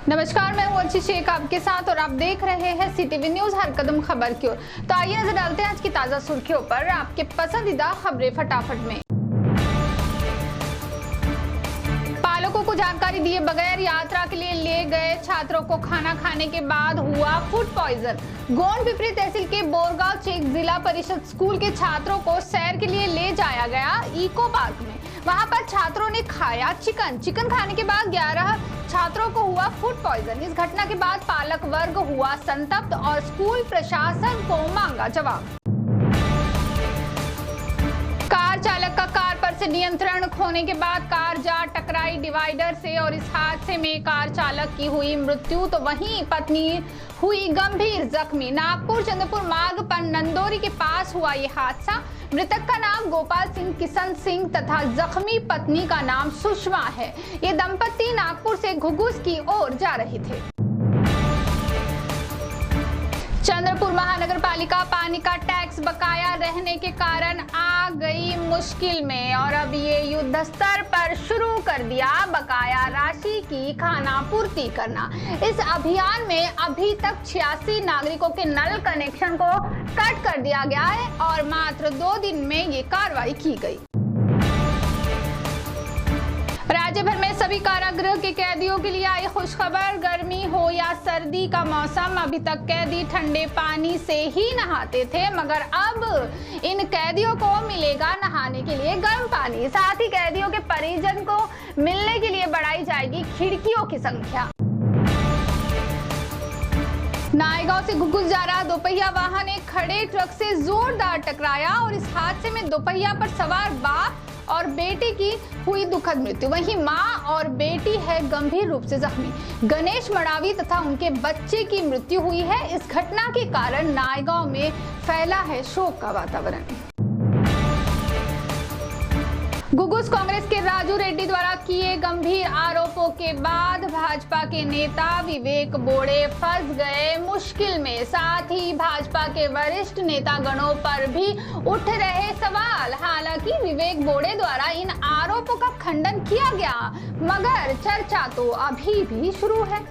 नमस्कार, मैं हूं अर्ची शेख आपके साथ और आप देख रहे हैं सीटीवी न्यूज हर कदम खबर की ओर। तो आइए नजर डालते हैं आज की ताजा सुर्खियों पर आपके पसंदीदा खबरें फटाफट में। पालकों को जानकारी दिए बगैर यात्रा के लिए ले गए छात्रों को खाना खाने के बाद हुआ फूड पॉइजन। गोंड पिपरी तहसील के बोरगांव चेक जिला परिषद स्कूल के छात्रों को सैर के लिए ले जाया गया इको पार्क में। वहां पर छात्रों ने खाया चिकन खाने के बाद 11 छात्रों को हुआ फूड पॉइजन। इस घटना के बाद पालक वर्ग हुआ संतप्त और स्कूल प्रशासन को मांगा जवाब। कार चालक का कार पर से नियंत्रण खोने के बाद कार जा टकराई डिवाइडर से और इस हादसे में कार चालक की हुई मृत्यु तो वहीं पत्नी हुई गंभीर जख्मी। नागपुर चंद्रपुर मार्ग पर नंदोरी के पास हुआ ये हादसा। मृतक का नाम गोपाल सिंह किशन सिंह तथा जख्मी पत्नी का नाम सुषमा है। ये दंपति नागपुर से घुघुस की ओर जा रहे थे। चंद्रपुर महानगर पालिका पानी का टैक्स बकाया रहने के कारण आ गई मुश्किल में और अब ये युद्ध स्तर पर शुरू कर दिया बकाया राशि की खानापूर्ति करना। इस अभियान में अभी तक 86 नागरिकों के नल कनेक्शन को कट कर दिया गया है और मात्र 2 दिन में ये कार्रवाई की गई। राज्य भर में सभी कारागृह के कैदियों के लिए आई खुशखबर। गर्मी हो या सर्दी का मौसम, अभी तक कैदी ठंडे पानी से ही नहाते थे, मगर अब इन कैदियों को मिलेगा नहाने के लिए गर्म पानी। साथ ही कैदियों के परिजन को मिलने के लिए बढ़ाई जाएगी खिड़कियों की संख्या। नायगांव से घुघुस जा रहा दोपहिया वाहन एक खड़े ट्रक से जोरदार टकराया और इस हादसे में दोपहिया पर सवार बाप और बेटे की हुई दुखद मृत्यु। वहीं मां और बेटी है गंभीर रूप से जख्मी। गणेश मड़ावी तथा उनके बच्चे की मृत्यु हुई है। इस घटना के कारण नायगांव में फैला है शोक का वातावरण। घुघुस कांग्रेस के राजू रेड्डी द्वारा किए गंभीर आरोपों के बाद भाजपा के नेता विवेक बोड़े फंस गए मुश्किल में। साथ ही भाजपा के वरिष्ठ नेता गणों पर भी उठ रहे सवाल। हालांकि विवेक बोड़े द्वारा इन आरोपों का खंडन किया गया, मगर चर्चा तो अभी भी शुरू है।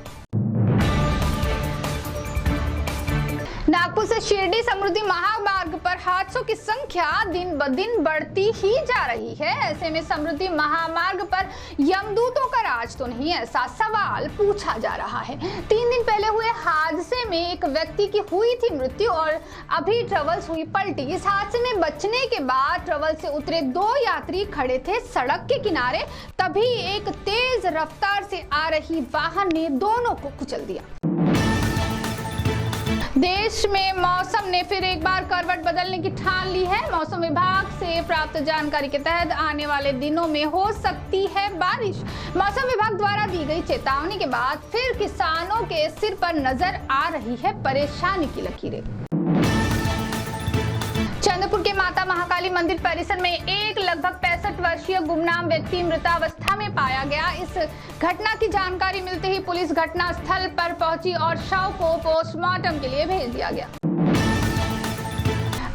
नागपुर से शिरडी समृद्धि महामार्ग पर हादसों की संख्या दिन ब दिन बढ़ती ही जा रही है। ऐसे में समृद्धि महामार्ग पर यमदूतों का राज तो नहीं, ऐसा सवाल पूछा जा रहा है। 3 दिन पहले हुए हादसे में एक व्यक्ति की हुई थी मृत्यु और अभी ट्रेवल्स हुई पलटी। इस हादसे में बचने के बाद ट्रेवल से उतरे 2 यात्री खड़े थे सड़क के किनारे, तभी एक तेज रफ्तार से आ रही वाहन ने दोनों को कुचल दिया। देश में मौसम ने फिर एक बार करवट बदलने की ठान ली है। मौसम विभाग से प्राप्त जानकारी के तहत आने वाले दिनों में हो सकती है बारिश। मौसम विभाग द्वारा दी गई चेतावनी के बाद फिर किसानों के सिर पर नजर आ रही है परेशानी की लकीरें। चंद्रपुर के माता महाकाली मंदिर परिसर में एक लगभग 65 वर्षीय गुमनाम व्यक्ति मृतावस्था में पाया गया। इस घटना की जानकारी मिलते ही पुलिस घटना स्थल पर पहुंची और शव को पोस्टमार्टम के लिए भेज दिया गया।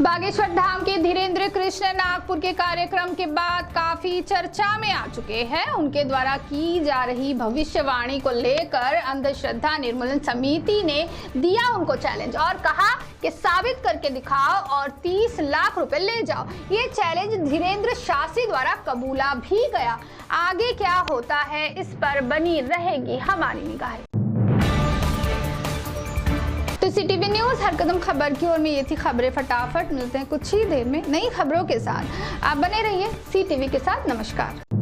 बागेश्वर धाम के धीरेन्द्र कृष्ण नागपुर के कार्यक्रम के बाद काफी चर्चा में आ चुके हैं। उनके द्वारा की जा रही भविष्यवाणी को लेकर अंधश्रद्धा निर्मूलन समिति ने दिया उनको चैलेंज और कहा कि साबित करके दिखाओ और 30 लाख रुपए ले जाओ। ये चैलेंज धीरेन्द्र शासी द्वारा कबूला भी गया। आगे क्या होता है इस पर बनी रहेगी हमारी निगाहें। तो सीटीवी न्यूज हर कदम खबर की ओर में ये थी खबरें फटाफट। मिलते हैं कुछ ही देर में नई खबरों के साथ। आप बने रहिए सीटीवी के साथ। नमस्कार।